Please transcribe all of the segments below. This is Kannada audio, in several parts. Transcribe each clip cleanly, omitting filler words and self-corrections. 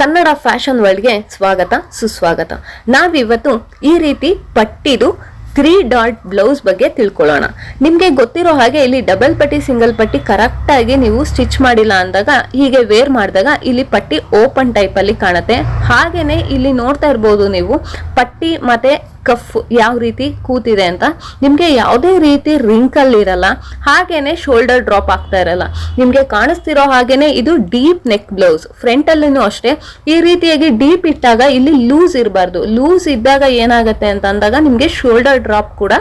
ಕನ್ನಡ ಫ್ಯಾಷನ್ ವರ್ಲ್ಡ್ಗೆ ಸ್ವಾಗತ ಸುಸ್ವಾಗತ. ನಾವಿವತ್ತು ಈ ರೀತಿ ಪಟ್ಟಿದು 3 ಡಾಟ್ ಬ್ಲೌಸ್ ಬಗ್ಗೆ ತಿಳ್ಕೊಳ್ಳೋಣ. ನಿಮಗೆ ಗೊತ್ತಿರೋ ಹಾಗೆ ಇಲ್ಲಿ ಡಬಲ್ ಪಟ್ಟಿ ಸಿಂಗಲ್ ಪಟ್ಟಿ ಕರೆಕ್ಟ್ ಆಗಿ ನೀವು ಸ್ಟಿಚ್ ಮಾಡಿಲ್ಲ ಅಂದಾಗ ಹೀಗೆ ವೇರ್ ಮಾಡಿದಾಗ ಇಲ್ಲಿ ಪಟ್ಟಿ ಓಪನ್ ಟೈಪ್ ಅಲ್ಲಿ ಕಾಣುತ್ತೆ. ಹಾಗೇನೆ ಇಲ್ಲಿ ನೋಡ್ತಾ ಇರ್ಬೋದು ನೀವು ಪಟ್ಟಿ ಮತ್ತೆ ಕಫ್ ಯಾವ ರೀತಿ ಕೂತಿದೆ ಅಂತ. ನಿಮ್ಗೆ ಯಾವುದೇ ರೀತಿ ರಿಂಕಲ್ ಇರಲ್ಲ, ಹಾಗೇನೆ ಶೋಲ್ಡರ್ ಡ್ರಾಪ್ ಆಗ್ತಾ ಇರಲ್ಲ. ನಿಮ್ಗೆ ಕಾಣಿಸ್ತಿರೋ ಹಾಗೇನೆ ಇದು ಡೀಪ್ ನೆಕ್ ಬ್ಲೌಸ್. ಫ್ರಂಟ್ ಅಲ್ಲಿನೂ ಅಷ್ಟೇ ಈ ರೀತಿಯಾಗಿ ಡೀಪ್ ಇಟ್ಟಾಗ ಇಲ್ಲಿ ಲೂಸ್ ಇರಬಾರ್ದು. ಲೂಸ್ ಇದ್ದಾಗ ಏನಾಗತ್ತೆ ಅಂತ ಅಂದಾಗ ನಿಮ್ಗೆ ಶೋಲ್ಡರ್ ಡ್ರಾಪ್ ಕೂಡ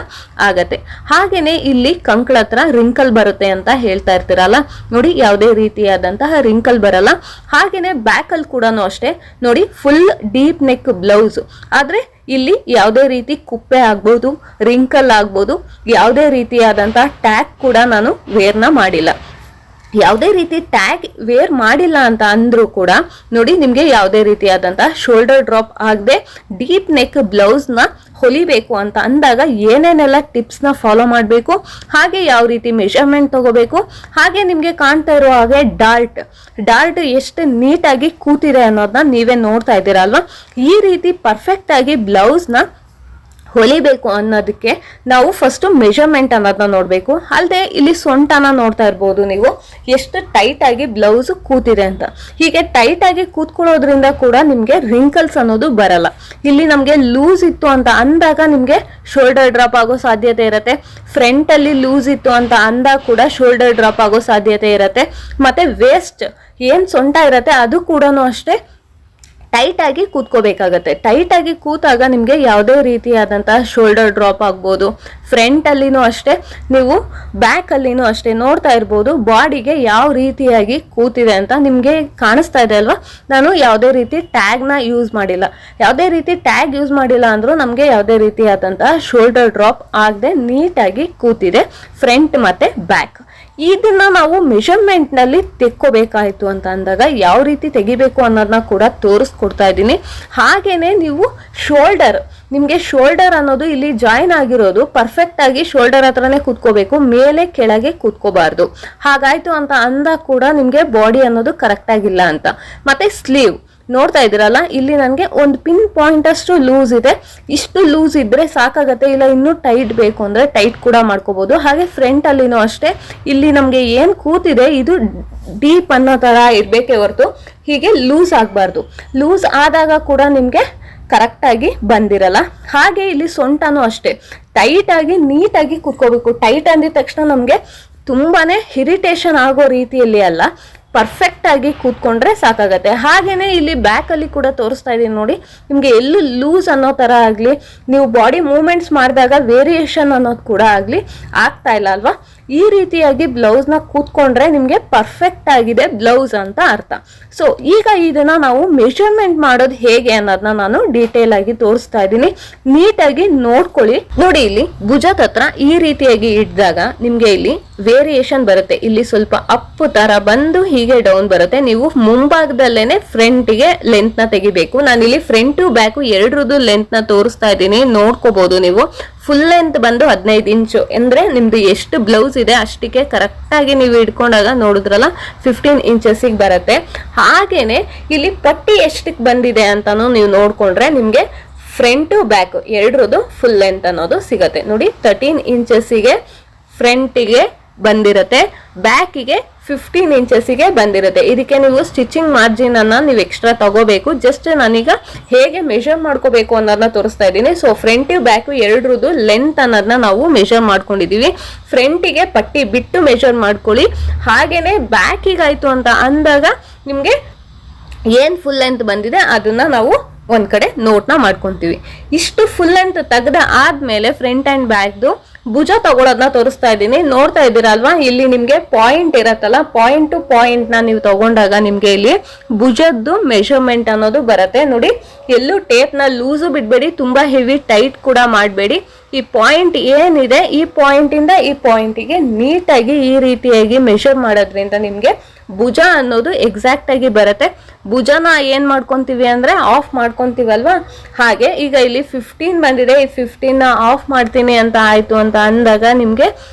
ಆಗತ್ತೆ. ಹಾಗೇನೆ ಇಲ್ಲಿ ಕಂಕಳ ಹತ್ರ ರಿಂಕಲ್ ಬರುತ್ತೆ ಅಂತ ಹೇಳ್ತಾ ಇರ್ತೀರಲ್ಲ, ನೋಡಿ ಯಾವುದೇ ರೀತಿಯಾದಂತಹ ರಿಂಕಲ್ ಬರಲ್ಲ. ಹಾಗೇನೆ ಬ್ಯಾಕ್ ಅಲ್ಲಿ ಕೂಡ ಅಷ್ಟೇ ನೋಡಿ ಫುಲ್ ಡೀಪ್ ನೆಕ್ ಬ್ಲೌಸ್. ಆದ್ರೆ ಇಲ್ಲಿ ಯಾವುದೇ ರೀತಿ ಕುಪ್ಪೆ ಆಗ್ಬೋದು, ರಿಂಕಲ್ ಆಗ್ಬೋದು, ಯಾವುದೇ ರೀತಿಯಾದಂತಹ ಟ್ಯಾಗ್ ಕೂಡ ನಾನು ವೇರ್ನ ಮಾಡಿಲ್ಲ. ಯಾವುದೇ ರೀತಿ ಟ್ಯಾಗ್ ವೇರ್ ಮಾಡಿಲ್ಲ ಅಂತ ಅಂದ್ರೂ ಕೂಡ ನೋಡಿ ನಿಮ್ಗೆ ಯಾವುದೇ ರೀತಿಯಾದಂತಹ ಶೋಲ್ಡರ್ ಡ್ರಾಪ್ ಆಗದೆ ಡೀಪ್ ನೆಕ್ ಬ್ಲೌಸ್ ನ ಹೊಲಿಬೇಕು ಅಂತ ಅಂದಾಗ ಏನೇನೆಲ್ಲ ಟಿಪ್ಸ್ ನ ಫಾಲೋ ಮಾಡಬೇಕು, ಹಾಗೆ ಯಾವ ರೀತಿ ಮೆಷರ್ಮೆಂಟ್ ತಗೋಬೇಕು, ಹಾಗೆ ನಿಮ್ಗೆ ಕಾಣ್ತಾ ಇರೋ ಹಾಗೆ ಡಾರ್ಟ್ ಎಷ್ಟು ನೀಟಾಗಿ ಕೂತಿದೆ ಅನ್ನೋದನ್ನ ನೀವೇ ನೋಡ್ತಾ ಇದ್ದೀರಾ ಅಲ್ವಾ. ಈ ರೀತಿ ಪರ್ಫೆಕ್ಟ್ ಆಗಿ ಬ್ಲೌಸ್ ನ ಹೊಲಿಬೇಕು ಅನ್ನೋದಕ್ಕೆ ನಾವು ಫಸ್ಟ್ ಮೆಷರ್ಮೆಂಟ್ ಅನ್ನೋದನ್ನ ನೋಡ್ಬೇಕು. ಅಲ್ಲದೆ ಇಲ್ಲಿ ಸೊಂಟನ ನೋಡ್ತಾ ಇರ್ಬೋದು ನೀವು ಎಷ್ಟು ಟೈಟ್ ಆಗಿ ಬ್ಲೌಸ್ ಕೂತಿದೆ ಅಂತ. ಹೀಗೆ ಟೈಟ್ ಆಗಿ ಕೂತ್ಕೊಳ್ಳೋದ್ರಿಂದ ಕೂಡ ನಿಮ್ಗೆ ರಿಂಕಲ್ಸ್ ಅನ್ನೋದು ಬರಲ್ಲ. ಇಲ್ಲಿ ನಮ್ಗೆ ಲೂಸ್ ಇತ್ತು ಅಂತ ಅಂದಾಗ ನಿಮ್ಗೆ ಶೋಲ್ಡರ್ ಡ್ರಾಪ್ ಆಗೋ ಸಾಧ್ಯತೆ ಇರುತ್ತೆ. ಫ್ರಂಟ್ ಅಲ್ಲಿ ಲೂಸ್ ಇತ್ತು ಅಂತ ಅಂದಾಗ ಕೂಡ ಶೋಲ್ಡರ್ ಡ್ರಾಪ್ ಆಗೋ ಸಾಧ್ಯತೆ ಇರುತ್ತೆ. ಮತ್ತೆ ವೇಸ್ಟ್ ಏನ್ ಸೊಂಟ ಇರತ್ತೆ ಅದು ಕೂಡ ಅಷ್ಟೇ ಟೈಟ್ ಆಗಿ ಕೂತ್ಕೋಬೇಕಾಗತ್ತೆ. ಟೈಟ್ ಆಗಿ ಕೂತಾಗ ನಿಮ್ಗೆ ಯಾವುದೇ ರೀತಿಯಾದಂತಹ ಶೋಲ್ಡರ್ ಡ್ರಾಪ್ ಆಗ್ಬೋದು. ಫ್ರಂಟ್ ಅಲ್ಲಿನೂ ಅಷ್ಟೇ, ನೀವು ಬ್ಯಾಕ್ ಅಲ್ಲಿನೂ ಅಷ್ಟೇ ನೋಡ್ತಾ ಇರ್ಬೋದು ಬಾಡಿಗೆ ಯಾವ ರೀತಿಯಾಗಿ ಕೂತಿದೆ ಅಂತ ನಿಮ್ಗೆ ಕಾಣಿಸ್ತಾ ಇದೆ ಅಲ್ವಾ. ನಾನು ಯಾವುದೇ ರೀತಿ ಟ್ಯಾಗ್ ನ ಯೂಸ್ ಮಾಡಿಲ್ಲ. ಯಾವುದೇ ರೀತಿ ಟ್ಯಾಗ್ ಯೂಸ್ ಮಾಡಿಲ್ಲ ಅಂದ್ರೂ ನಮ್ಗೆ ಯಾವುದೇ ರೀತಿಯಾದಂತಹ ಶೋಲ್ಡರ್ ಡ್ರಾಪ್ ಆಗದೆ ನೀಟಾಗಿ ಕೂತಿದೆ ಫ್ರಂಟ್ ಮತ್ತೆ ಬ್ಯಾಕ್. ಇದನ್ನ ನಾವು ಮೆಷರ್ಮೆಂಟ್ ನಲ್ಲಿ ತೆಕ್ಕೋಬೇಕಾಯ್ತು ಅಂತ ಅಂದಾಗ ಯಾವ ರೀತಿ ತೆಗಿಬೇಕು ಅನ್ನೋದನ್ನ ಕೂಡ ತೋರಿಸ್ಕೊಡ್ತಾ ಇದ್ದೀನಿ. ಹಾಗೇನೆ ನೀವು ನಿಮ್ಗೆ ಶೋಲ್ಡರ್ ಅನ್ನೋದು ಇಲ್ಲಿ ಜಾಯಿನ್ ಆಗಿರೋದು ಪರ್ಫೆಕ್ಟ್ ಆಗಿ ಶೋಲ್ಡರ್ ಹತ್ರನೇ ಕೂತ್ಕೋಬೇಕು, ಮೇಲೆ ಕೆಳಗೆ ಕೂತ್ಕೋಬಾರ್ದು. ಹಾಗಾಯ್ತು ಅಂತ ಅಂದಾಗ ಕೂಡ ನಿಮ್ಗೆ ಬಾಡಿ ಅನ್ನೋದು ಕರೆಕ್ಟ್ ಆಗಿಲ್ಲ ಅಂತ. ಮತ್ತೆ ಸ್ಲೀವ್ ನೋಡ್ತಾ ಇದ್ದೀರಲ್ಲ, ಇಲ್ಲಿ ನನಗೆ ಒಂದು ಪಿನ್ ಪಾಯಿಂಟ್ ಅಷ್ಟು ಲೂಸ್ ಇದೆ. ಇಷ್ಟು ಲೂಸ್ ಇದ್ರೆ ಸಾಕಾಗತ್ತೆ, ಇಲ್ಲ ಇನ್ನೂ ಟೈಟ್ ಬೇಕು ಅಂದ್ರೆ ಟೈಟ್ ಕೂಡ ಮಾಡ್ಕೋಬಹುದು. ಹಾಗೆ ಫ್ರಂಟ್ ಅಲ್ಲಿನೂ ಅಷ್ಟೇ ಇಲ್ಲಿ ನಮ್ಗೆ ಏನ್ ಕೂತಿದೆ ಇದು ಡೀಪ್ ಅನ್ನೋ ತರ ಇರ್ಬೇಕೇ ಹೊರತು ಹೀಗೆ ಲೂಸ್ ಆಗ್ಬಾರ್ದು. ಲೂಸ್ ಆದಾಗ ಕೂಡ ನಿಮ್ಗೆ ಕರೆಕ್ಟ್ ಆಗಿ ಬಂದಿರಲ್ಲ. ಹಾಗೆ ಇಲ್ಲಿ ಸೊಂಟನೂ ಅಷ್ಟೇ ಟೈಟ್ ಆಗಿ ನೀಟಾಗಿ ಕೂತ್ಕೋಬೇಕು. ಟೈಟ್ ಅಂದಿದ ತಕ್ಷಣ ನಮ್ಗೆ ತುಂಬಾನೇ ಇರಿಟೇಷನ್ ಆಗೋ ರೀತಿಯಲ್ಲಿ ಅಲ್ಲ, ಪರ್ಫೆಕ್ಟ್ ಆಗಿ ಕೂತ್ಕೊಂಡ್ರೆ ಸಾಕಾಗತ್ತೆ. ಹಾಗೇನೆ ಇಲ್ಲಿ ಬ್ಯಾಕ್ ಅಲ್ಲಿ ಕೂಡ ತೋರಿಸ್ತಾ ಇದೀನಿ ನೋಡಿ, ನಿಮ್ಗೆ ಎಲ್ಲೂ ಲೂಸ್ ಅನ್ನೋ ತರ ಆಗ್ಲಿ, ನೀವು ಬಾಡಿ ಮೂವ್ಮೆಂಟ್ಸ್ ಮಾಡಿದಾಗ ವೇರಿಯೇಷನ್ ಅನ್ನೋದು ಕೂಡ ಆಗ್ಲಿ ಆಗ್ತಾ ಇಲ್ಲ ಅಲ್ವಾ. ಈ ರೀತಿಯಾಗಿ ಬ್ಲೌಸ್ ನ ಕೂತ್ಕೊಂಡ್ರೆ ನಿಮ್ಗೆ ಪರ್ಫೆಕ್ಟ್ ಆಗಿದೆ ಬ್ಲೌಸ್ ಅಂತ ಅರ್ಥ. ಸೊ ಈಗ ಇದನ್ನ ನಾವು ಮೆಷರ್ಮೆಂಟ್ ಮಾಡೋದು ಹೇಗೆ ಅನ್ನೋದನ್ನ ನಾನು ಡೀಟೇಲ್ ಆಗಿ ತೋರಿಸ್ತಾ ಇದ್ದೀನಿ, ನೀಟಾಗಿ ನೋಡ್ಕೊಳ್ಳಿ. ನೋಡಿ ಇಲ್ಲಿ ಭುಜದ ಹತ್ರ ಈ ರೀತಿಯಾಗಿ ಇಟ್ಟಾಗ ನಿಮ್ಗೆ ಇಲ್ಲಿ ವೇರಿಯೇಷನ್ ಬರುತ್ತೆ. ಇಲ್ಲಿ ಸ್ವಲ್ಪ ಅಪ್ ತರ ಬಂದು ಹೀಗೆ ಡೌನ್ ಬರುತ್ತೆ. ನೀವು ಮುಂಭಾಗದಲ್ಲೇನೆ ಫ್ರಂಟ್ ಗೆ ಲೆಂತ್ ನ ತೆಗಿಬೇಕು. ನಾನು ಇಲ್ಲಿ ಫ್ರಂಟ್ ಬ್ಯಾಕ್ ಎರಡರದ್ದು ಲೆಂತ್ ನ ತೋರಿಸ್ತಾ ಇದ್ದೀನಿ, ನೋಡ್ಕೋಬಹುದು ನೀವು. ಫುಲ್ ಲೆಂತ್ ಬಂದು 15 ಇಂಚು ಅಂದ್ರೆ ನಿಮ್ದು ಎಷ್ಟು ಬ್ಲೌಸ್ ಇದೆ ಅಷ್ಟಕ್ಕೆ ಕರೆಕ್ಟ್ ಆಗಿ ನೀವು ಇಟ್ಕೊಂಡಾಗ ನೋಡಿದ್ರಲ್ಲ 15 ಇಂಚಸ್ಗೆ ಬರುತ್ತೆ. ಹಾಗೇನೆ ಇಲ್ಲಿ ಪಟ್ಟಿ ಎಷ್ಟಕ್ಕೆ ಬಂದಿದೆ ಅಂತಾನು ನೀವು ನೋಡ್ಕೊಂಡ್ರೆ ನಿಮ್ಗೆ ಫ್ರಂಟ್ ಬ್ಯಾಕ್ ಎರಡರದ್ದು ಫುಲ್ ಲೆಂತ್ ಅನ್ನೋದು ಸಿಗತ್ತೆ. ನೋಡಿ 13 ಇಂಚಸ್ಗೆ ಫ್ರಂಟಿಗೆ ಬಂದಿರತ್ತೆ, ಬ್ಯಾಕಿಗೆ 15 ಇಂಚಸ್ಗೆ ಬಂದಿರುತ್ತೆ. ಇದಕ್ಕೆ ನೀವು ಸ್ಟಿಚಿಂಗ್ ಮಾರ್ಜಿನ್ ಅನ್ನ ನೀವು ಎಕ್ಸ್ಟ್ರಾ ತಗೋಬೇಕು. ಜಸ್ಟ್ ನಾನೀಗ ಹೇಗೆ ಮೆಷರ್ ಮಾಡ್ಕೋಬೇಕು ಅನ್ನೋದನ್ನ ತೋರಿಸ್ತಾ ಇದ್ದೀನಿ. ಸೊ ಫ್ರಂಟ್ ಬ್ಯಾಕ್ ಎರಡರದ್ದು ಲೆಂತ್ ಅನ್ನೋದನ್ನ ನಾವು ಮೆಷರ್ ಮಾಡ್ಕೊಂಡಿದೀವಿ. ಫ್ರಂಟಿಗೆ ಪಟ್ಟಿ ಬಿಟ್ಟು ಮೆಷರ್ ಮಾಡ್ಕೊಳ್ಳಿ. ಹಾಗೇನೆ ಬ್ಯಾಕಿಗೆ ಆಯ್ತು ಅಂತ ಅಂದಾಗ ನಿಮ್ಗೆ ಏನ್ ಫುಲ್ ಲೆಂತ್ ಬಂದಿದೆ ಅದನ್ನ ನಾವು ಒಂದ್ ಕಡೆ ನೋಟ್ನ ಮಾಡ್ಕೊಂತೀವಿ. ಇಷ್ಟು ಫುಲ್ ಲೆಂತ್ ತೆಗೆದ ಆದ್ಮೇಲೆ ಫ್ರಂಟ್ ಅಂಡ್ ಬ್ಯಾಕ್ದು ಭುಜ ತಗೊಳೋದನ್ನ ತೋರಿಸ್ತಾ ಇದ್ದೀನಿ. ನೋಡ್ತಾ ಇದ್ದೀರಲ್ವಾ, ಇಲ್ಲಿ ನಿಮ್ಗೆ ಪಾಯಿಂಟ್ ಇರತ್ತಲ್ಲ, ಪಾಯಿಂಟ್ ಟು ಪಾಯಿಂಟ್ ನ ನೀವು ತಗೊಂಡಾಗ ನಿಮ್ಗೆ ಇಲ್ಲಿ ಭುಜದ್ದು ಮೆಷರ್ಮೆಂಟ್ ಅನ್ನೋದು ಬರುತ್ತೆ. ನೋಡಿ ಎಲ್ಲೂ ಟೇಪ್ ನ ಲೂಸು ಬಿಡ್ಬೇಡಿ, ತುಂಬಾ ಹೆವಿ ಟೈಟ್ ಕೂಡ ಮಾಡಬೇಡಿ. ಈ ಪಾಯಿಂಟ್ ಏನಿದೆ ಈ ಪಾಯಿಂಟ್ ಇಂದ ಈ ಪಾಯಿಂಟಿಗೆ ನೀಟಾಗಿ ಈ ರೀತಿಯಾಗಿ ಮೆಷರ್ ಮಾಡೋದ್ರಿಂದ ನಿಮ್ಗೆ ಭುಜ ಅನ್ನೋದು ಎಕ್ಸಾಕ್ಟ್ ಆಗಿ ಬರುತ್ತೆ. ಭುಜನ ಏನ್ ಮಾಡ್ಕೊಂತೀವಿ ಅಂದ್ರೆ ಆಫ್ ಮಾಡ್ಕೊಂತೀವಲ್ವಾ, ಹಾಗೆ ಈಗ ಇಲ್ಲಿ 15 ಬಂದಿದೆ, ಈ 15 ಆಫ್ ಮಾಡ್ತೀನಿ ಅಂತ ಆಯ್ತು ಅಂತ ಅಂದಾಗ ನಿಮ್ಗೆ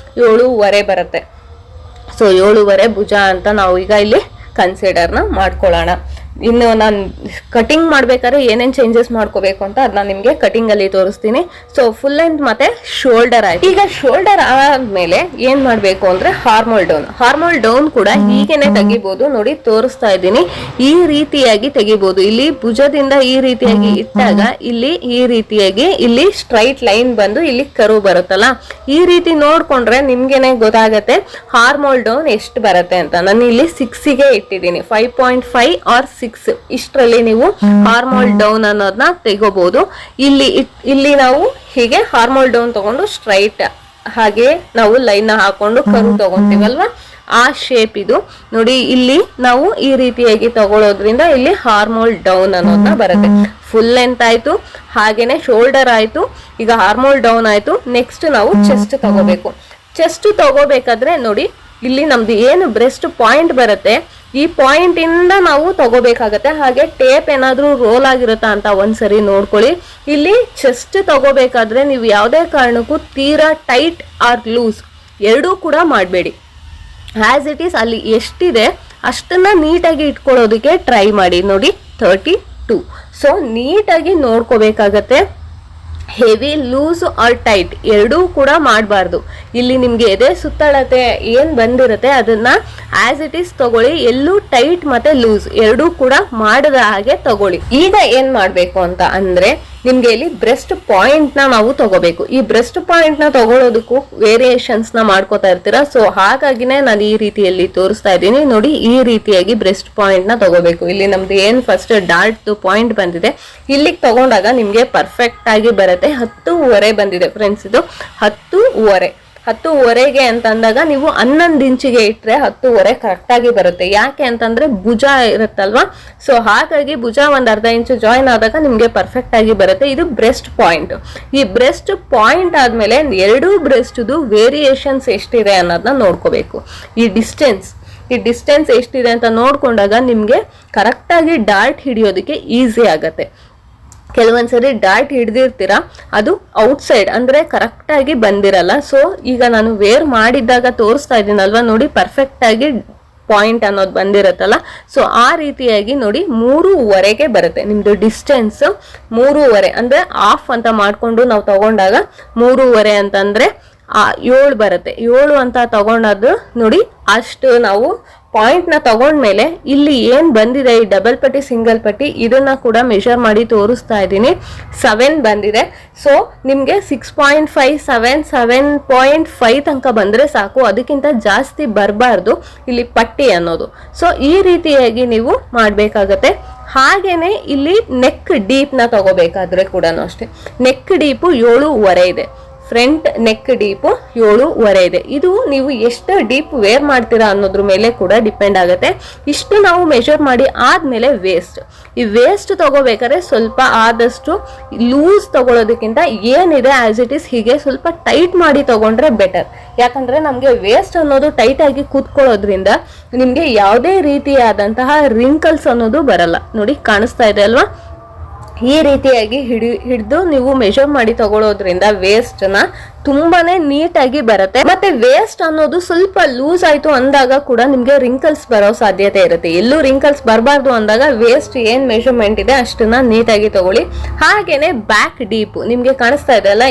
7.5 ಬರುತ್ತೆ. ಸೊ 7.5 ಭುಜ ಅಂತ ನಾವು ಈಗ ಇಲ್ಲಿ ಕನ್ಸಿಡರ್ನ ಮಾಡ್ಕೊಳ್ಳೋಣ. ಇನ್ನು ನಾನು ಕಟಿಂಗ್ ಮಾಡ್ಬೇಕಾದ್ರೆ ಏನೇನ್ ಚೇಂಜಸ್ ಮಾಡ್ಕೋಬೇಕು ಅಂತ ಅದನ್ನ ನಿಮ್ಗೆ ಕಟಿಂಗ್ ಅಲ್ಲಿ ತೋರಿಸ್ತೀನಿ. ಸೊ ಫುಲ್ ಲೆಂತ್ ಮತ್ತೆ ಶೋಲ್ಡರ್ ಆಯ್ತು. ಈಗ ಶೋಲ್ಡರ್ ಆದ್ಮೇಲೆ ಏನ್ ಮಾಡ್ಬೇಕು ಅಂದ್ರೆ ಹಾರ್ಮೋಲ್ ಡೌನ್ ಕೂಡ ಹೀಗೇನೆ ತೆಗಿಬಹುದು. ನೋಡಿ ತೋರಿಸ್ತಾ ಇದ್ದೀನಿ, ಈ ರೀತಿಯಾಗಿ ತೆಗಿಬಹುದು. ಇಲ್ಲಿ ಭುಜದಿಂದ ಈ ರೀತಿಯಾಗಿ ಇಟ್ಟಾಗ ಇಲ್ಲಿ ಈ ರೀತಿಯಾಗಿ ಇಲ್ಲಿ ಸ್ಟ್ರೈಟ್ ಲೈನ್ ಬಂದು ಇಲ್ಲಿ ಕರು ಬರುತ್ತಲ್ಲ, ಈ ರೀತಿ ನೋಡ್ಕೊಂಡ್ರೆ ನಿಮ್ಗೆನೆ ಗೊತ್ತಾಗತ್ತೆ ಹಾರ್ಮೋಲ್ ಡೌನ್ ಎಷ್ಟು ಬರುತ್ತೆ ಅಂತ. ನಾನು ಇಲ್ಲಿ 6ಗೆ ಇಟ್ಟಿದ್ದೀನಿ, 5.5 or 6 ಇಷ್ಟರಲ್ಲಿ ನೀವು ಹಾರ್ಮೋಲ್ ಡೌನ್ ಅನ್ನೋದನ್ನ ತೆಗೋಬಹುದು. ಇಲ್ಲಿ ನಾವು ಹೀಗೆ ಹಾರ್ಮೋಲ್ ಡೌನ್ ತಗೊಂಡು ಸ್ಟ್ರೈಟ್ ಹಾಗೆ ನಾವು ಲೈನ್ ಹಾಕೊಂಡು ಕರು ತಗೊಂತೀವಲ್ವಾ, ಆ ಶೇಪ್ ಇದು ನೋಡಿ. ಇಲ್ಲಿ ನಾವು ಈ ರೀತಿಯಾಗಿ ತಗೊಳ್ಳೋದ್ರಿಂದ ಇಲ್ಲಿ ಹಾರ್ಮೋಲ್ ಡೌನ್ ಅನ್ನೋದನ್ನ ಬರುತ್ತೆ. ಫುಲ್ ಲೆಂತ್ ಆಯ್ತು, ಹಾಗೇನೆ ಶೋಲ್ಡರ್ ಆಯ್ತು, ಈಗ ಹಾರ್ಮೋಲ್ ಡೌನ್ ಆಯ್ತು. ನೆಕ್ಸ್ಟ್ ನಾವು ಚೆಸ್ಟ್ ತಗೋಬೇಕು. ಚೆಸ್ಟ್ ತಗೋಬೇಕಾದ್ರೆ ನೋಡಿ, ಇಲ್ಲಿ ನಮ್ದು ಏನು ಬ್ರೆಸ್ಟ್ ಪಾಯಿಂಟ್ ಬರುತ್ತೆ, ಈ ಪಾಯಿಂಟ್ ಇಂದ ನಾವು ತಗೋಬೇಕಾಗತ್ತೆ. ಹಾಗೆ ಟೇಪ್ ಏನಾದ್ರೂ ರೋಲ್ ಆಗಿರುತ್ತಾ ಅಂತ ಒಂದ್ಸರಿ ನೋಡ್ಕೊಳ್ಳಿ. ಇಲ್ಲಿ ಚೆಸ್ಟ್ ತಗೋಬೇಕಾದ್ರೆ ನೀವು ಯಾವುದೇ ಕಾರಣಕ್ಕೂ ತೀರಾ ಟೈಟ್ ಆರ್ ಲೂಸ್ ಎರಡೂ ಕೂಡ ಮಾಡಬೇಡಿ. ಆಸ್ ಇಟ್ ಈಸ್ ಅಲ್ಲಿ ಎಷ್ಟಿದೆ ಅಷ್ಟನ್ನ ನೀಟಾಗಿ ಇಟ್ಕೊಳ್ಳೋದಕ್ಕೆ ಟ್ರೈ ಮಾಡಿ. ನೋಡಿ 32. ಸೊ ನೀಟಾಗಿ ನೋಡ್ಕೋಬೇಕಾಗತ್ತೆ. ಹೆವಿ ಲೂಸ್ ಆರ್ ಟೈಟ್ ಎರಡೂ ಕೂಡ ಮಾಡಬಾರ್ದು. ಇಲ್ಲಿ ನಿಮ್ಗೆ ಎದೆ ಸುತ್ತಳತೆ ಏನ್ ಬಂದಿರುತ್ತೆ ಅದನ್ನ ಆಸ್ ಇಟ್ ಈಸ್ ತಗೊಳ್ಳಿ. ಎಲ್ಲೂ ಟೈಟ್ ಮತ್ತೆ ಲೂಸ್ ಎರಡೂ ಕೂಡ ಮಾಡದ ಹಾಗೆ ತಗೊಳ್ಳಿ. ಈಗ ಏನ್ ಮಾಡ್ಬೇಕು ಅಂತ ಅಂದ್ರೆ ನಿಮ್ಗೆ ಇಲ್ಲಿ ಬ್ರೆಸ್ಟ್ ಪಾಯಿಂಟ್ ನ ನಾವು ತಗೋಬೇಕು. ಈ ಬ್ರೆಸ್ಟ್ ಪಾಯಿಂಟ್ ನ ತಗೊಳ್ಳೋದಕ್ಕೂ ವೇರಿಯೇಷನ್ಸ್ ನ ಮಾಡ್ಕೋತಾ ಇರ್ತೀರಾ. ಸೊ ಹಾಗಾಗಿನೇ ನಾನು ಈ ರೀತಿಯಲ್ಲಿ ತೋರಿಸ್ತಾ ಇದ್ದೀನಿ. ನೋಡಿ ಈ ರೀತಿಯಾಗಿ ಬ್ರೆಸ್ಟ್ ಪಾಯಿಂಟ್ ನ ತಗೋಬೇಕು. ಇಲ್ಲಿ ನಮ್ದು ಏನ್ ಫಸ್ಟ್ ಡಾರ್ಟ್ ಪಾಯಿಂಟ್ ಬಂದಿದೆ ಇಲ್ಲಿಗೆ ತಗೊಂಡಾಗ ನಿಮ್ಗೆ ಪರ್ಫೆಕ್ಟ್ ಆಗಿ ಬರುತ್ತೆ. 10.5 ಬಂದಿದೆ ಫ್ರೆಂಡ್ಸ್, ಇದು 10.5ಗೆ ಅಂತ ಅಂದಾಗ ನೀವು 11 ಇಂಚಿಗೆ ಇಟ್ರೆ 10.5 ಕರೆಕ್ಟ್ ಆಗಿ ಬರುತ್ತೆ. ಯಾಕೆ ಅಂತಂದ್ರೆ ಭುಜ ಇರುತ್ತಲ್ವಾ, ಸೊ ಹಾಗಾಗಿ ಭುಜ ಒಂದ್ ಅರ್ಧ ಇಂಚು ಜಾಯಿನ್ ಆದಾಗ ನಿಮ್ಗೆ ಪರ್ಫೆಕ್ಟ್ ಆಗಿ ಬರುತ್ತೆ. ಇದು ಬ್ರೆಸ್ಟ್ ಪಾಯಿಂಟ್. ಈ ಬ್ರೆಸ್ಟ್ ಪಾಯಿಂಟ್ ಆದ್ಮೇಲೆ ಎರಡೂ ಬ್ರೆಸ್ಟ್ದು ವೇರಿಯೇಷನ್ಸ್ ಎಷ್ಟಿದೆ ಅನ್ನೋದನ್ನ ನೋಡ್ಕೋಬೇಕು. ಈ ಡಿಸ್ಟೆನ್ಸ್ ಎಷ್ಟಿದೆ ಅಂತ ನೋಡ್ಕೊಂಡಾಗ ನಿಮ್ಗೆ ಕರೆಕ್ಟ್ ಆಗಿ ಡಾರ್ಟ್ ಹಿಡಿಯೋದಕ್ಕೆ ಈಸಿ ಆಗತ್ತೆ. ಕೆಲವೊಂದ್ಸರಿ ಡಾರ್ಟ್ ಹಿಡ್ದಿರ್ತೀರಾ, ಅದು ಔಟ್ಸೈಡ್ ಅಂದ್ರೆ ಕರೆಕ್ಟ್ ಆಗಿ ಬಂದಿರಲ್ಲ. ಸೊ ಈಗ ನಾನು ವೇರ್ ಮಾಡಿದ್ದಾಗ ತೋರಿಸ್ತಾ ಇದ್ದೀನಲ್ವಾ, ನೋಡಿ ಪರ್ಫೆಕ್ಟ್ ಆಗಿ ಪಾಯಿಂಟ್ ಅನ್ನೋದು ಬಂದಿರತ್ತಲ್ಲ. ಸೊ ಆ ರೀತಿಯಾಗಿ ನೋಡಿ 3.5ಗೆ ಬರುತ್ತೆ ನಿಮ್ದು ಡಿಸ್ಟೆನ್ಸ್. 3.5 ಅಂದ್ರೆ ಆಫ್ ಅಂತ ಮಾಡ್ಕೊಂಡು ನಾವು ತಗೊಂಡಾಗ 3.5 ಅಂತಂದ್ರೆ 7 ಬರುತ್ತೆ. 7 ಅಂತ ತಗೊಂಡದ್ದು ನೋಡಿ. ಅಷ್ಟು ನಾವು ಪಾಯಿಂಟ್ ನ ತಗೊಂಡ್ಮೇಲೆ ಇಲ್ಲಿ ಏನ್ ಬಂದಿದೆ ಈ ಡಬಲ್ ಪಟ್ಟಿ ಸಿಂಗಲ್ ಪಟ್ಟಿ ಇದನ್ನ ಕೂಡ ಮೆಷರ್ ಮಾಡಿ ತೋರಿಸ್ತಾ ಇದ್ದೀನಿ. 7 ಬಂದಿದೆ. ಸೊ ನಿಮ್ಗೆ 6.5 7.5 ತನಕ ಬಂದ್ರೆ ಸಾಕು, ಅದಕ್ಕಿಂತ ಜಾಸ್ತಿ ಬರಬಾರ್ದು ಇಲ್ಲಿ ಪಟ್ಟಿ ಅನ್ನೋದು. ಸೊ ಈ ರೀತಿಯಾಗಿ ನೀವು ಮಾಡ್ಬೇಕಾಗತ್ತೆ. ಹಾಗೇನೆ ಇಲ್ಲಿ ನೆಕ್ ಡೀಪ್ ನ ತಗೋಬೇಕಾದ್ರೆ ಕೂಡ ಅಷ್ಟೇ, ನೆಕ್ ಡೀಪು 7.5 ಇದೆ. ಫ್ರಂಟ್ ನೆಕ್ ಡೀಪು 7.5 ಇದೆ. ಇದು ನೀವು ಎಷ್ಟು ಡೀಪ್ ವೇರ್ ಮಾಡ್ತೀರಾ ಅನ್ನೋದ್ರ ಮೇಲೆ ಕೂಡ ಡಿಪೆಂಡ್ ಆಗುತ್ತೆ. ಇಷ್ಟು ನಾವು ಮೆಷರ್ ಮಾಡಿ ಆದ್ಮೇಲೆ ಈ ವೇಸ್ಟ್ ತಗೋಬೇಕಾದ್ರೆ ಸ್ವಲ್ಪ ಆದಷ್ಟು ಲೂಸ್ ತಗೊಳ್ಳೋದಕ್ಕಿಂತ ಏನಿದೆ ಆಸ್ ಇಟ್ ಈಸ್ ಹೀಗೆ ಸ್ವಲ್ಪ ಟೈಟ್ ಮಾಡಿ ತಗೊಂಡ್ರೆ ಬೆಟರ್. ಯಾಕಂದ್ರೆ ನಮ್ಗೆ ವೇಸ್ಟ್ ಅನ್ನೋದು ಟೈಟ್ ಆಗಿ ಕೂತ್ಕೊಳ್ಳೋದ್ರಿಂದ ನಿಮ್ಗೆ ಯಾವುದೇ ರೀತಿಯಾದಂತಹ ರಿಂಕಲ್ಸ್ ಅನ್ನೋದು ಬರಲ್ಲ. ನೋಡಿ ಕಾಣಿಸ್ತಾ ಇದೆ ಅಲ್ವಾ, ಈ ರೀತಿಯಾಗಿ ಹಿಡಿದು ನೀವು ಮೆಷರ್ ಮಾಡಿ ತಗೊಳ್ಳೋದ್ರಿಂದ ವೇಸ್ಟ್ ನ ತುಂಬಾನೇ ನೀಟಾಗಿ ಬರುತ್ತೆ. ಮತ್ತೆ ವೇಸ್ಟ್ ಅನ್ನೋದು ಸ್ವಲ್ಪ ಲೂಸ್ ಆಯ್ತು ಅಂದಾಗ ಕೂಡ ನಿಮ್ಗೆ ರಿಂಕಲ್ಸ್ ಬರೋ ಸಾಧ್ಯತೆ ಇರುತ್ತೆ. ಎಲ್ಲೂ ರಿಂಕಲ್ಸ್ ಬರಬಾರ್ದು ಅಂದಾಗ ವೇಸ್ಟ್ ಏನ್ ಮೆಷರ್ಮೆಂಟ್ ಇದೆ ಅಷ್ಟನ್ನ ನೀಟಾಗಿ ತಗೊಳ್ಳಿ. ಹಾಗೇನೆ ಬ್ಯಾಕ್ ಡೀಪ್ ನಿಮ್ಗೆ ಕಾಣಿಸ್ತಾ ಇದೆ ಅಲ್ಲ,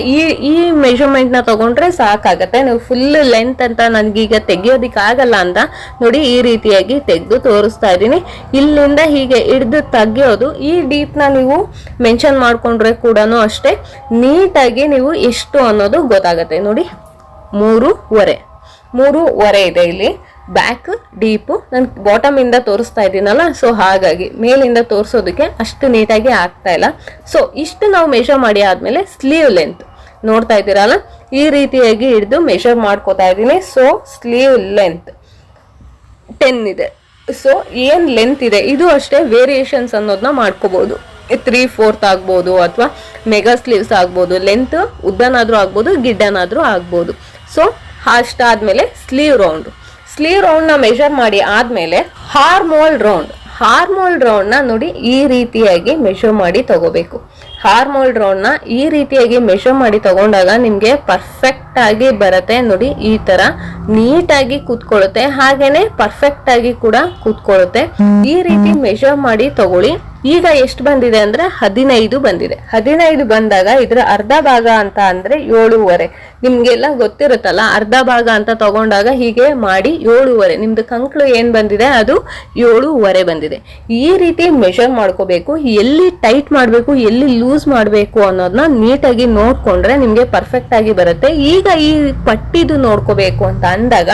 ಈ ಮೆಷರ್ಮೆಂಟ್ ನ ತಗೊಂಡ್ರೆ ಸಾಕಾಗತ್ತೆ. ನೀವು ಫುಲ್ ಲೆಂತ್ ಅಂತ ನನ್ಗೀಗ ತೆಗಿಯೋದಿಕ್ ಆಗಲ್ಲ ಅಂತ ನೋಡಿ ಈ ರೀತಿಯಾಗಿ ತೆಗೆದು ತೋರಿಸ್ತಾ ಇದ್ದೀನಿ. ಇಲ್ಲಿಂದ ಹೀಗೆ ಹಿಡಿದು ತೆಗಿಯೋದು. ಈ ಡೀಪ್ ನ ನೀವು ಮೆನ್ಷನ್ ಮಾಡ್ಕೊಂಡ್ರೆ ಕೂಡ ಅಷ್ಟೇ ನೀಟಾಗಿ ನೀವು ಎಷ್ಟು ಅನ್ನೋದು ಗೊತ್ತಾಗತ್ತೆ. ನೋಡಿ 3.5 ಇದೆ ಇಲ್ಲಿ ಬ್ಯಾಕ್ ಡೀಪು. ನಾನು ಬಾಟಮ್ ಇಂದ ತೋರಿಸ್ತಾ ಇದ್ದೀನಲ್ಲ, ಸೊ ಹಾಗಾಗಿ ಮೇಲಿಂದ ತೋರಿಸೋದಕ್ಕೆ ಅಷ್ಟು ನೀಟಾಗಿ ಆಗ್ತಾ ಇಲ್ಲ. ಸೊ ಇಷ್ಟು ನಾವು ಮೆಷರ್ ಮಾಡಿ ಆದ್ಮೇಲೆ ಸ್ಲೀವ್ ಲೆಂತ್ ನೋಡ್ತಾ ಇದ್ದೀರಲ್ಲ, ಈ ರೀತಿಯಾಗಿ ಹಿಡಿದು ಮೆಷರ್ ಮಾಡ್ಕೋತಾ ಇದ್ದೀನಿ. ಸೊ ಸ್ಲೀವ್ ಲೆಂತ್ 10 ಇದೆ. ಸೊ ಏನ್ ಲೆಂತ್ ಇದೆ ಇದು ಅಷ್ಟೇ ವೇರಿಯೇಷನ್ಸ್ ಅನ್ನೋದನ್ನ ಮಾಡ್ಕೋಬಹುದು. 3/4 ಆಗ್ಬೋದು ಅಥವಾ ಮೆಗಾ ಸ್ಲೀವ್ಸ್ ಆಗ್ಬೋದು, ಲೆಂತ್ ಉದ್ದನಾದ್ರೂ ಆಗ್ಬೋದು ಗಿಡ್ಡನಾದ್ರೂ ಆಗ್ಬೋದು. ಸೊ ಅಷ್ಟಾದ್ಮೇಲೆ ಸ್ಲೀವ್ ರೌಂಡ್ ನ ಮೆಷರ್ ಮಾಡಿ ಆದ್ಮೇಲೆ ಹಾರ್ಮೋಲ್ ರೌಂಡ್ ನ ನೋಡಿ ಈ ರೀತಿಯಾಗಿ ಮೆಷರ್ ಮಾಡಿ ತಗೋಬೇಕು. ಹಾರ್ಮೋಲ್ ರೌಂಡ್ ನ ಈ ರೀತಿಯಾಗಿ ಮೆಷರ್ ಮಾಡಿ ತಗೊಂಡಾಗ ನಿಮ್ಗೆ ಪರ್ಫೆಕ್ಟ್ ಆಗಿ ಬರುತ್ತೆ. ನೋಡಿ ಈ ತರ ನೀಟಾಗಿ ಕೂತ್ಕೊಳ್ಳುತ್ತೆ, ಹಾಗೇನೆ ಪರ್ಫೆಕ್ಟ್ ಆಗಿ ಕೂಡ ಕೂತ್ಕೊಳ್ಳುತ್ತೆ. ಈ ರೀತಿ ಮೆಷರ್ ಮಾಡಿ ತಗೊಳ್ಳಿ. ಈಗ ಎಷ್ಟು ಬಂದಿದೆ ಅಂದ್ರೆ 15 ಬಂದಿದೆ. 15 ಬಂದಾಗ ಇದ್ರ ಅರ್ಧ ಭಾಗ ಅಂತ ಅಂದ್ರೆ 7.5. ನಿಮ್ಗೆಲ್ಲ ಗೊತ್ತಿರುತ್ತಲ್ಲ, ಅರ್ಧ ಭಾಗ ಅಂತ ತಗೊಂಡಾಗ ಹೀಗೆ ಮಾಡಿ 7.5. ನಿಮ್ದು ಕಂಕ್ಳು ಏನ್ ಬಂದಿದೆ ಅದು 7.5 ಬಂದಿದೆ. ಈ ರೀತಿ ಮೆಷರ್ ಮಾಡ್ಕೋಬೇಕು. ಎಲ್ಲಿ ಟೈಟ್ ಮಾಡ್ಬೇಕು, ಎಲ್ಲಿ ಲೂಸ್ ಮಾಡ್ಬೇಕು ಅನ್ನೋದನ್ನ ನೀಟಾಗಿ ನೋಡ್ಕೊಂಡ್ರೆ ನಿಮ್ಗೆ ಪರ್ಫೆಕ್ಟ್ ಆಗಿ ಬರುತ್ತೆ. ಈಗ ಈ ಪಟ್ಟಿದು ನೋಡ್ಕೋಬೇಕು ಅಂತ ಅಂದಾಗ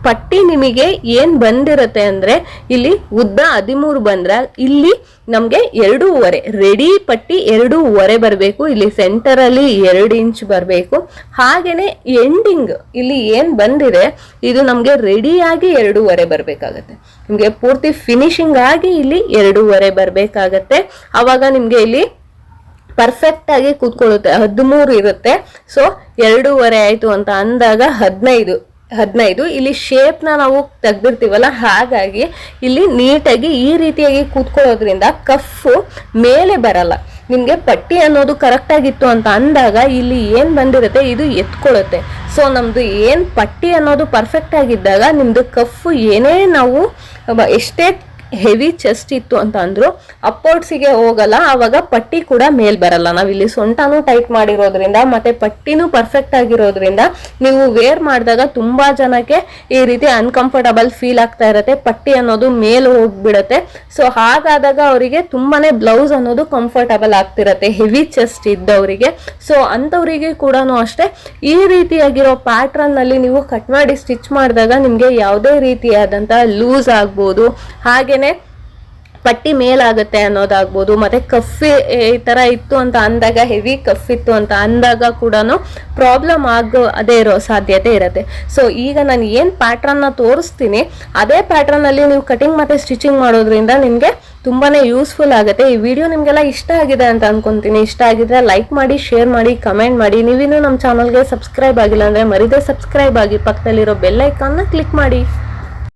ಪಟ್ಟಿ ನಿಮಗೆ ಏನ್ ಬಂದಿರತ್ತೆ ಅಂದ್ರೆ ಇಲ್ಲಿ ಉದ್ದ 13 ಬಂದ್ರೆ ಇಲ್ಲಿ ನಮ್ಗೆ 2.5 ರೆಡಿ ಪಟ್ಟಿ 2.5 ಬರಬೇಕು. ಇಲ್ಲಿ ಸೆಂಟರ್ ಅಲ್ಲಿ 2 ಇಂಚ್ ಬರಬೇಕು. ಹಾಗೇನೆ ಎಂಡಿಂಗ್ ಇಲ್ಲಿ ಏನ್ ಬಂದಿದೆ ಇದು ನಮ್ಗೆ ರೆಡಿಯಾಗಿ 2.5 ಬರ್ಬೇಕಾಗತ್ತೆ. ನಿಮ್ಗೆ ಪೂರ್ತಿ ಫಿನಿಶಿಂಗ್ ಆಗಿ ಇಲ್ಲಿ 2.5 ಬರ್ಬೇಕಾಗತ್ತೆ. ಅವಾಗ ನಿಮ್ಗೆ ಇಲ್ಲಿ ಪರ್ಫೆಕ್ಟ್ ಆಗಿ ಕೂತ್ಕೊಳ್ಳುತ್ತೆ. 13 ಇರುತ್ತೆ, ಸೊ 2.5 ಆಯ್ತು ಅಂತ ಅಂದಾಗ 15 ಇಲ್ಲಿ ಶೇಪ್ ನಾವು ತೆಗ್ದಿರ್ತೀವಲ್ಲ, ಹಾಗಾಗಿ ಇಲ್ಲಿ ನೀಟಾಗಿ ಈ ರೀತಿಯಾಗಿ ಕೂತ್ಕೊಳ್ಳೋದ್ರಿಂದ ಕಫ್ ಮೇಲೆ ಬರಲ್ಲ. ನಿಮ್ಗೆ ಪಟ್ಟಿ ಅನ್ನೋದು ಕರೆಕ್ಟ್ ಆಗಿತ್ತು ಅಂತ ಅಂದಾಗ ಇಲ್ಲಿ ಏನ್ ಬಂದಿರುತ್ತೆ ಇದು ಎತ್ಕೊಳ್ಳುತ್ತೆ. ಸೊ ನಮ್ದು ಏನ್ ಪಟ್ಟಿ ಅನ್ನೋದು ಪರ್ಫೆಕ್ಟ್ ಆಗಿದ್ದಾಗ ನಿಮ್ದು ಕಫ್ ಏನೇ ನಾವು ಎಷ್ಟೇ ಹೆವಿ ಚೆಸ್ಟ್ ಇತ್ತು ಅಂತ ಅಂದ್ರು ಅಪೋರ್ಟ್ಸಿಗೆ ಹೋಗಲ್ಲ, ಅವಾಗ ಪಟ್ಟಿ ಕೂಡ ಮೇಲ್ ಬರಲ್ಲ. ನಾವಿಲ್ಲಿ ಸೊಂಟನೂ ಟೈಟ್ ಮಾಡಿರೋದ್ರಿಂದ ಮತ್ತೆ ಪಟ್ಟಿನೂ ಪರ್ಫೆಕ್ಟ್ ಆಗಿರೋದ್ರಿಂದ ನೀವು ವೇರ್ ಮಾಡಿದಾಗ ತುಂಬಾ ಜನಕ್ಕೆ ಈ ರೀತಿ ಅನ್ಕಂಫರ್ಟಬಲ್ ಫೀಲ್ ಆಗ್ತಾ ಇರತ್ತೆ, ಪಟ್ಟಿ ಅನ್ನೋದು ಮೇಲ್ ಹೋಗ್ಬಿಡತ್ತೆ. ಸೊ ಹಾಗಾದಾಗ ಅವರಿಗೆ ತುಂಬಾನೇ ಬ್ಲೌಸ್ ಅನ್ನೋದು ಕಂಫರ್ಟಬಲ್ ಆಗ್ತಿರತ್ತೆ ಹೆವಿ ಚೆಸ್ಟ್ ಇದ್ದವರಿಗೆ. ಸೊ ಅಂತವರಿಗೆ ಕೂಡ ಅಷ್ಟೇ ಈ ರೀತಿಯಾಗಿರೋ ಪ್ಯಾಟ್ರನ್ ನಲ್ಲಿ ನೀವು ಕಟ್ ಮಾಡಿ ಸ್ಟಿಚ್ ಮಾಡಿದಾಗ ನಿಮ್ಗೆ ಯಾವುದೇ ರೀತಿಯಾದಂತ ಲೂಸ್ ಆಗ್ಬೋದು, ಹಾಗೆ ಪಟ್ಟಿ ಮೇಲಾಗುತ್ತೆ ಅನ್ನೋದಾಗ್ಬೋದು, ಮತ್ತೆ ಕಫ್ ಈ ತರ ಇತ್ತು ಅಂತ ಅಂದಾಗ ಹೆವಿ ಕಫ್ ಇತ್ತು ಅಂತ ಅಂದಾಗ ಕೂಡ ಪ್ರಾಬ್ಲಮ್ ಅದೇ ಇರೋ ಸಾಧ್ಯತೆ ಇರುತ್ತೆ. ಸೊ ಈಗ ನಾನು ಏನ್ ಪ್ಯಾಟ್ರನ್ ನ ತೋರಿಸ್ತೀನಿ ಅದೇ ಪ್ಯಾಟ್ರನ್ ಅಲ್ಲಿ ನೀವು ಕಟಿಂಗ್ ಮತ್ತೆ ಸ್ಟಿಚಿಂಗ್ ಮಾಡೋದ್ರಿಂದ ನಿಮ್ಗೆ ತುಂಬಾನೇ ಯೂಸ್ಫುಲ್ ಆಗುತ್ತೆ. ಈ ವಿಡಿಯೋ ನಿಮ್ಗೆಲ್ಲ ಇಷ್ಟ ಆಗಿದೆ ಅಂತ ಅನ್ಕೊಂತೀನಿ. ಇಷ್ಟ ಆಗಿದ್ರೆ ಲೈಕ್ ಮಾಡಿ, ಶೇರ್ ಮಾಡಿ, ಕಮೆಂಟ್ ಮಾಡಿ. ನೀವಿನ್ನೂ ನಮ್ಮ ಚಾನಲ್ಗೆ ಸಬ್ಸ್ಕ್ರೈಬ್ ಆಗಿಲ್ಲ ಅಂದ್ರೆ ಮರಿದೇ ಸಬ್ಸ್ಕ್ರೈಬ್ ಆಗಿ, ಪಕ್ಕದಲ್ಲಿರೋ ಬೆಲ್ ಐಕಾನ್ ನ ಕ್ಲಿಕ್ ಮಾಡಿ.